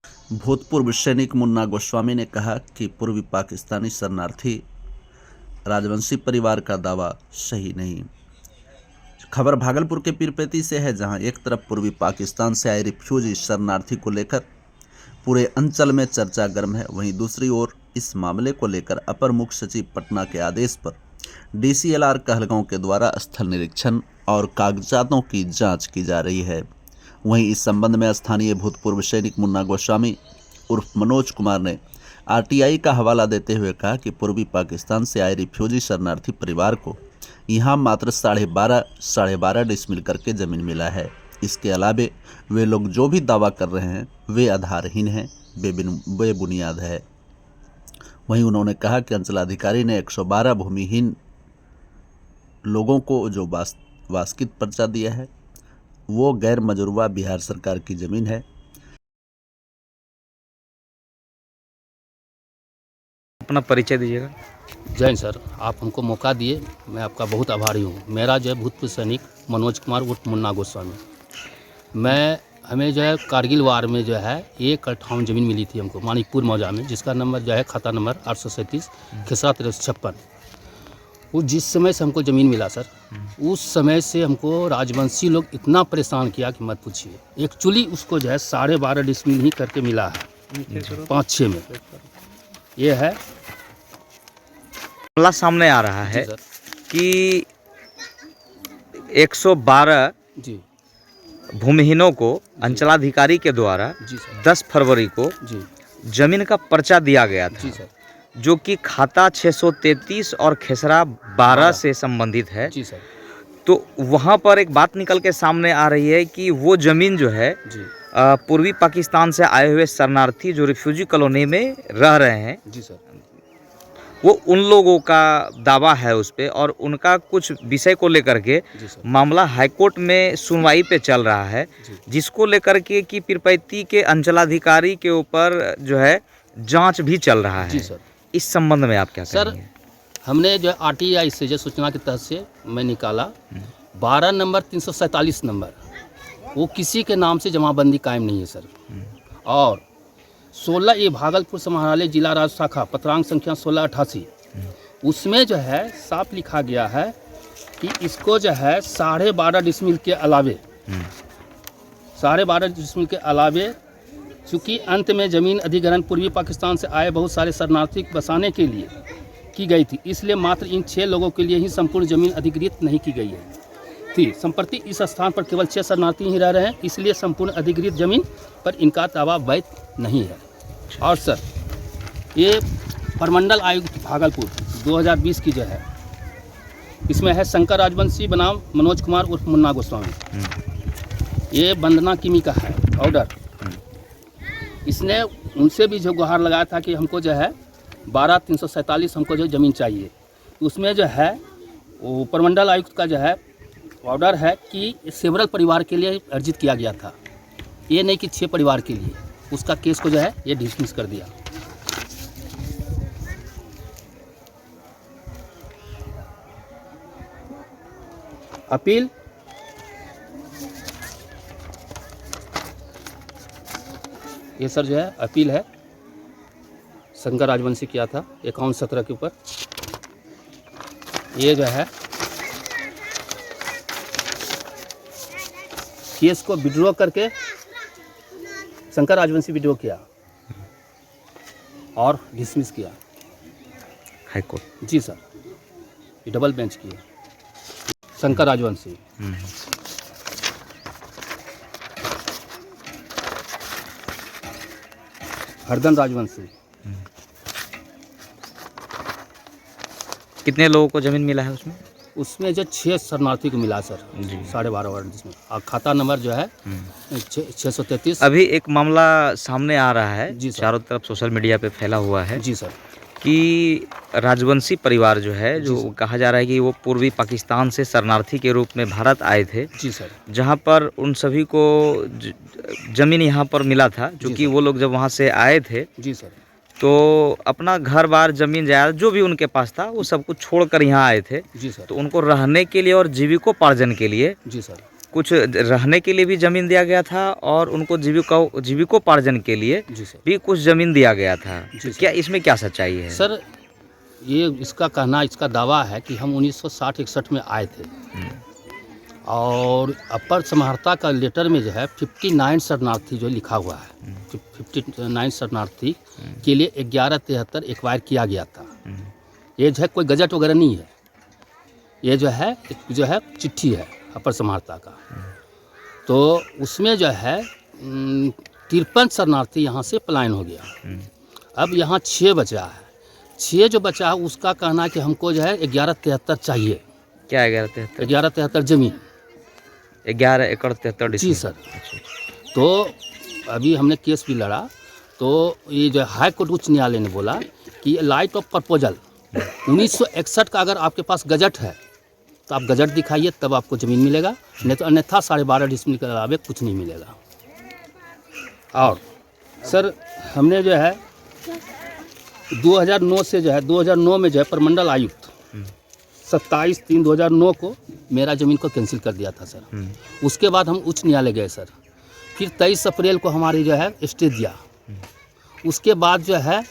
भूतपूर्व सैनिक मुन्ना गोस्वामी ने कहा कि पूर्वी पाकिस्तानी शरणार्थी राजवंशी परिवार का दावा सही नहीं। खबर भागलपुर के पीरपैंती से है, जहां एक तरफ पूर्वी पाकिस्तान से आए रिफ्यूजी शरणार्थी को लेकर पूरे अंचल में चर्चा गर्म है, वहीं दूसरी ओर इस मामले को लेकर अपर मुख्य सचिव पटना के आदेश पर DCLR कहलगांव के द्वारा स्थल निरीक्षण और कागजातों की जांच की जा रही है। वहीं इस संबंध में स्थानीय भूतपूर्व सैनिक मुन्ना गोस्वामी उर्फ मनोज कुमार ने RTI का हवाला देते हुए कहा कि पूर्वी पाकिस्तान से आए रिफ्यूजी शरणार्थी परिवार को यहाँ मात्र 12.5 डिसमिल करके ज़मीन मिला है। इसके अलावे वे लोग जो भी दावा कर रहे हैं वे आधारहीन हैं, बेबुनियाद है। वहीं उन्होंने कहा कि अंचलाधिकारी ने 112 भूमिहीन लोगों को जो वास्कित पर्चा दिया है वो गैर मजरूबा बिहार सरकार की ज़मीन है। अपना परिचय दीजिएगा। जय हिंद सर, आप हमको मौका दिए, मैं आपका बहुत आभारी हूँ। मेरा जो है भूतपूर्व सैनिक मनोज कुमार उर्फ मुन्ना गोस्वामी। हमें जो है कारगिल वार में जो है 1 कट्ठा ज़मीन मिली थी हमको मानिकपुर मौजा में, जिसका नंबर जो है खाता नंबर 837 खेसरा 1356। वो जिस समय से हमको ज़मीन मिला सर, उस समय से हमको राजवंशी लोग इतना परेशान किया कि मत पूछिए। एक्चुअली उसको जो है 12.5 डिसमिल ही करके मिला है 5-6 में। ये है मामला सामने आ रहा है कि 112 जी भूमिहीनों को अंचलाधिकारी के द्वारा जी सर 10 फरवरी को जी जमीन का पर्चा दिया गया जी था, सर जो कि खाता 633 और खेसरा 12 से संबंधित है। जी सर तो वहाँ पर एक बात निकल के सामने आ रही है कि वो ज़मीन जो है जी पूर्वी पाकिस्तान से आए हुए शरणार्थी जो रिफ्यूजी कॉलोनी में रह रहे हैं, जी सर वो उन लोगों का दावा है उस पे, और उनका कुछ विषय को लेकर के जी सर मामला हाईकोर्ट में सुनवाई पे चल रहा है, जिसको लेकर के कि पीरपैंती के अंचलाधिकारी के ऊपर जो है जांच भी चल रहा है। जी सर। इस संबंध में आप क्या सर, कहेंगे? हमने जो RTI से जो सूचना के तहत से मैं निकाला 12 नंबर 347 नंबर, वो किसी के नाम से जमाबंदी कायम नहीं है सर। और 16 ये भागलपुर समाहरणालय जिला राज्य शाखा पत्रांक संख्या 1688, उसमें जो है साफ लिखा गया है कि इसको जो है 12.5 डिसमिल के अलावे 12.5 डिसमिल के अलावे चूँकि अंत में ज़मीन अधिग्रहण पूर्वी पाकिस्तान से आए बहुत सारे शरणार्थी बसाने के लिए की गई थी, इसलिए मात्र इन 6 लोगों के लिए ही संपूर्ण ज़मीन अधिग्रहित नहीं की गई है थी। संप्रति इस स्थान पर केवल 6 शरणार्थी ही रह रहे हैं, इसलिए संपूर्ण अधिग्रहित ज़मीन पर इनका दावा वैध नहीं है। और सर, ये प्रमंडल आयुक्त भागलपुर 2020 की जो है, इसमें है शंकर राजवंशी बनाम मनोज कुमार उर्फ मुन्ना गोस्वामी। ये वंदना किमी का है ऑर्डर। इसने उनसे भी जो गुहार लगाया था कि हमको जो है 12/347 हमको जो ज़मीन चाहिए, उसमें जो है वो प्रमंडल आयुक्त का जो है ऑर्डर है कि सेवरल परिवार के लिए अर्जित किया गया था, ये नहीं कि 6 परिवार के लिए। उसका केस को जो है ये डिसमिस कर दिया। अपील ये सर जो है अपील है, शंकर राजवंशी किया था 51-17 के ऊपर। ये जो है केस को विड्रॉ करके शंकर राजवंशी विड्रॉ किया और डिसमिस किया हाईकोर्ट। जी सर, ये डबल बेंच किया शंकर राजवंशी। हरदन राजवंशी। कितने लोगों को जमीन मिला है उसमें? उसमें जो 6 शरणार्थी को मिला सर 12.5 वर्ड, जिसमें और खाता नंबर जो है 633। अभी एक मामला सामने आ रहा है जी सर। चारों तरफ सोशल मीडिया पे फैला हुआ है जी सर कि राजवंशी परिवार जो है, जो कहा जा रहा है कि वो पूर्वी पाकिस्तान से शरणार्थी के रूप में भारत आए थे, जी सर जहाँ पर उन सभी को जमीन यहाँ पर मिला था, क्योंकि वो लोग जब वहाँ से आए थे जी सर तो अपना घर बार जमीन जायदाद जो भी उनके पास था वो सब कुछ छोड़कर यहाँ आए थे। जी सर तो उनको रहने के लिए और जीविकोपार्जन के लिए जी सर कुछ रहने के लिए भी ज़मीन दिया गया था और उनको जीविकोपार्जन के लिए जी सर। भी कुछ ज़मीन दिया गया था। जी सर। क्या इसमें क्या सच्चाई है? सर ये इसका दावा है कि हम 1960-61 में आए थे और अपर समाहर्ता का लेटर में जो है 59 शरणार्थी जो लिखा हुआ है, 59 शरणार्थी के लिए 1173 एक्वायर किया गया था। ये जो है कोई गजट वगैरह नहीं है, ये जो है चिट्ठी है अपर समाहर्ता का। तो उसमें जो है 53 शरणार्थी यहाँ से पलायन हो गया। अब यहाँ 6 बचा है, 6 जो बचा है उसका कहना है कि हमको जो है 1173 चाहिए। क्या 1173? 1173 जमीन 11 एकड़ 73 जी सर। तो अभी हमने केस भी लड़ा, तो ये जो हाई कोर्ट उच्च न्यायालय ने बोला कि लाइट ऑफ प्रपोजल 1961 का अगर आपके पास गजट है तो आप गजट दिखाइए, तब आपको ज़मीन मिलेगा, नहीं तो अन्यथा 12.5 डिसमिल के अलावे कुछ नहीं मिलेगा। और सर हमने जो है 2009 से जो है 2009 में जो है प्रमंडल आयुक्त 27/3/2009 को मेरा ज़मीन को कैंसिल कर दिया था सर। उसके बाद हम उच्च न्यायालय गए सर, फिर 23 अप्रैल को हमारी जो है स्टे दिया। उसके बाद जो है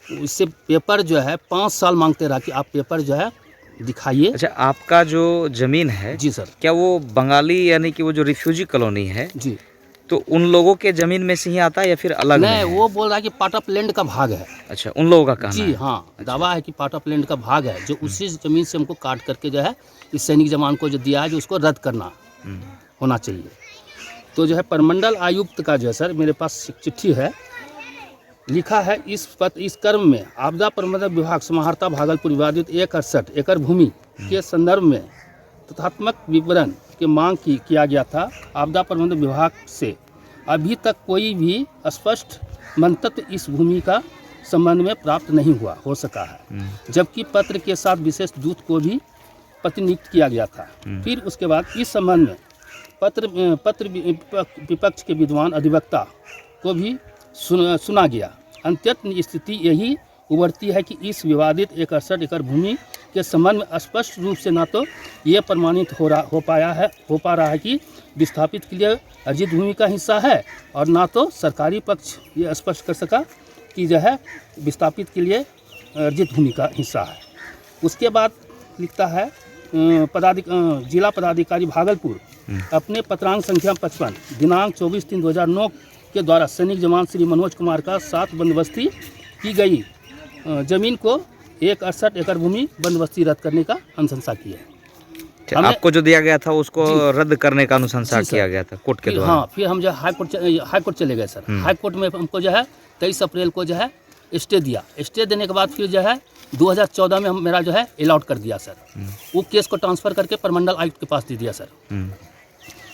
उससे पेपर जो है 5 साल मांगते रहा कि आप पेपर जो है दिखाइए। अच्छा, आपका जो ज़मीन है जी सर। क्या वो बंगाली यानी कि वो जो रिफ्यूजी कॉलोनी है जी, तो उन लोगों के ज़मीन में से ही आता है या फिर अलग में नहीं, है? वो बोल रहा है कि पार्ट ऑफ लैंड का भाग है। अच्छा, उन लोगों का कहना जी है। हाँ, दावा है कि पार्ट ऑफ लैंड का भाग है, जो उसी ज़मीन से हमको काट करके जो है इस सैनिक जवान को जो दिया है, जो उसको रद्द करना होना चाहिए। तो जो है प्रमंडल आयुक्त का जो है सर मेरे पास चिट्ठी है, लिखा है इस कर्म में आपदा प्रबंधन विभाग समाहर्ता भागलपुर विवादित 168 एकड़ भूमि के संदर्भ में तथ्यात्मक विवरण की मांग किया गया था। आपदा प्रबंधन विभाग से अभी तक कोई भी स्पष्ट मंतव्य इस भूमि का संबंध में प्राप्त नहीं हो सका है, जबकि पत्र के साथ विशेष दूत को भी प्रतिनियुक्त किया गया था। फिर उसके बाद इस संबंध में पत्र विपक्ष के विद्वान अधिवक्ता को भी सुना गया। अंततः स्थिति यही उभरती है कि इस विवादित 168 एकड़ भूमि के संबंध में स्पष्ट रूप से ना तो ये प्रमाणित हो पा रहा है कि विस्थापित के लिए अर्जित भूमि का हिस्सा है, और ना तो सरकारी पक्ष ये स्पष्ट कर सका कि जो है विस्थापित के लिए अर्जित भूमि का हिस्सा है। उसके बाद लिखता है जिला पदाधिकारी भागलपुर अपने पत्रांक संख्या 55 दिनांक 24/3/2009 के द्वारा सैनिक जवान श्री मनोज कुमार का 7 बंदोबस्ती की गई जमीन को 168 एकड़ भूमि बंदोबस्ती रद्द करने का अनुशंसा की है। आपको जो दिया गया था उसको रद्द करने का अनुशंसा जी सर। किया गया था कोर्ट के द्वारा। हाँ, फिर हम जो हाई कोर्ट चले गए सर। हाई कोर्ट में हमको जो है 23 अप्रैल को जो है स्टे दिया। स्टे देने के बाद फिर जो है 2014 में मेरा जो है अलॉट कर दिया सर। वो केस को ट्रांसफ़र करके प्रमंडल आयुक्त के पास दे दिया सर।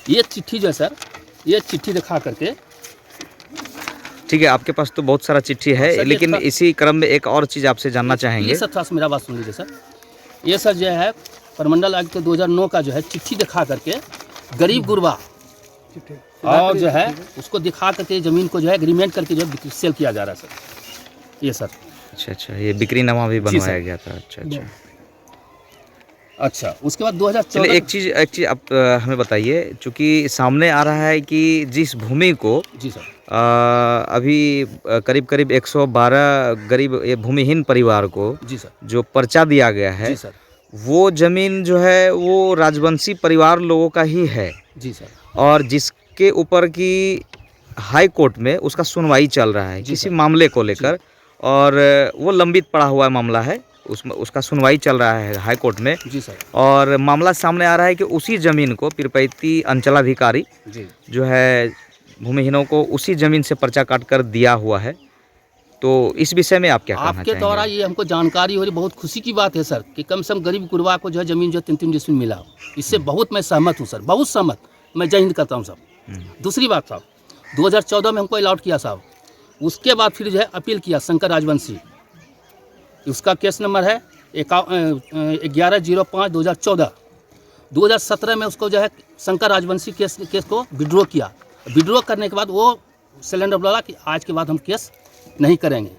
ये चिट्ठी जो है सर, ये चिट्ठी दिखा करके, ठीक है, आपके पास तो बहुत सारा चिट्ठी है, लेकिन इसी क्रम में एक और चीज़ आपसे जानना चाहेंगे। ये सर थोड़ा सा मेरा बात सुन लीजिए सर। ये सर जो है प्रमंडल आयुक्त 2009 का जो है चिट्ठी दिखा करके गरीब गुरबा और जो है उसको दिखा करके ज़मीन को जो है एग्रीमेंट करके जो है सेल किया जा रहा है सर। ये सर अच्छा, ये बिक्रीनामा भी बनवाया गया था। अच्छा, उसके बाद 2014 एक चीज़ आप हमें बताइए, चूँकि सामने आ रहा है कि जिस भूमि को जी सर अभी करीब 112 गरीब ये भूमिहीन परिवार को जी सर जो पर्चा दिया गया है, जी सर, वो ज़मीन जो है वो राजवंशी परिवार लोगों का ही है जी सर, और जिसके ऊपर की हाई कोर्ट में उसका सुनवाई चल रहा है किसी मामले को लेकर, और वो लंबित पड़ा हुआ मामला है, उसका सुनवाई चल रहा है हाई कोर्ट में। जी सर। और मामला सामने आ रहा है कि उसी ज़मीन को पीरपैती अंचलाधिकारी जो है भूमिहीनों को उसी ज़मीन से पर्चा काट कर दिया हुआ है। तो इस विषय में आप क्या कहना चाहेंगे? आपके द्वारा ये हमको जानकारी हो रही, बहुत खुशी की बात है सर कि कम से कम गरीब गुरबा को जो है ज़मीन जो 3-3 डिसमिल मिला। इससे बहुत मैं सहमत हूँ सर, बहुत सहमत। मैं जय हिंद करता हूँ साहब। दूसरी बात साहब, 2014 में हमको अलॉट किया साहब, उसके बाद फिर जो है अपील किया शंकर राजवंशी, उसका केस नंबर है 11/05/2014। 2017 में उसको जो है शंकर राजवंशी केस को विड्रॉ किया। विड्रॉ करने के बाद वो सिलेंडर बोला कि आज के बाद हम केस नहीं करेंगे।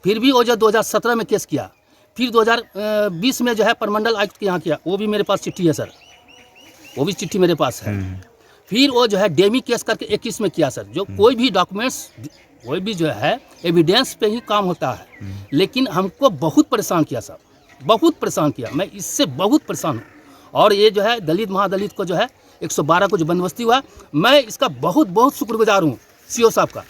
फिर भी वो जो 2017 में केस किया, फिर 2020 में जो है प्रमंडल आयुक्त के यहाँ किया। वो भी मेरे पास चिट्ठी है सर, वो भी चिट्ठी मेरे पास है। फिर वो जो है डेमी केस करके 21 में किया सर। जो कोई भी डॉक्यूमेंट्स, कोई भी जो है एविडेंस पे ही काम होता है। लेकिन हमको बहुत परेशान किया सर, बहुत परेशान किया। मैं इससे बहुत परेशान हूँ। और ये जो है दलित महादलित को जो है 112 को जो बंदोबस्ती हुआ, मैं इसका बहुत बहुत शुक्रगुजार हूँ सीओ साहब का।